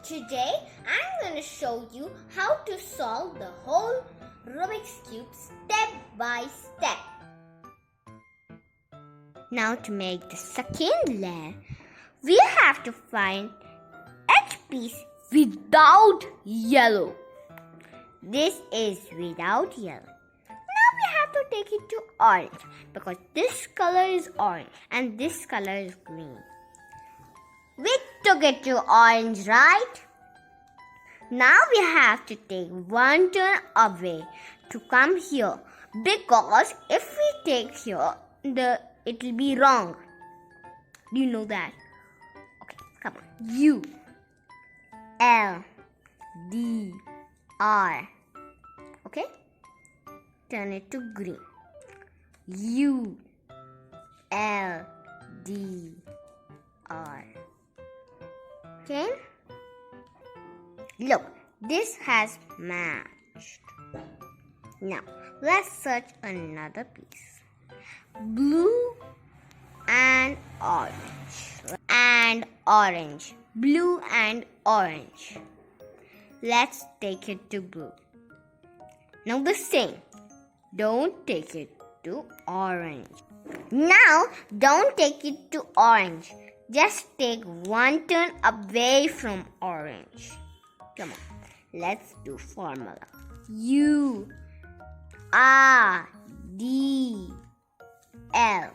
Today I'm going to show you how to solve the whole Rubik's Cube step by step. Now to make the second layer, we have to find each piece without yellow. This is without yellow. Now we have to take it to orange because this color is orange and this color is green. We took it to orange, right? Now we have to take one turn away to come here because if we take here, it will be wrong. Do you know that? Okay, come on. U L D R. Okay? Turn it to green. U L D R. Okay? Look, this has matched. Now, let's search another piece. Blue and orange. And orange. Blue and orange. Let's take it to blue. Now the same. Don't take it to orange. Now, don't take it to orange. Just take one turn away from orange. Come on, let's do formula. U R D L.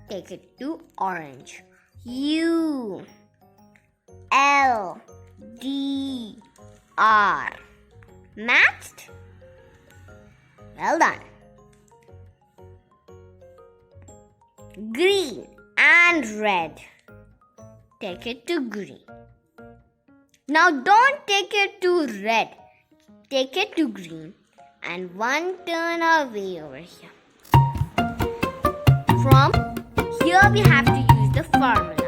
Take it to orange. U L D R. Matched? Well done. Green and red. Take it to green. Now don't take it to red. Take it to green and one turn away over here. From here we have to use the formula.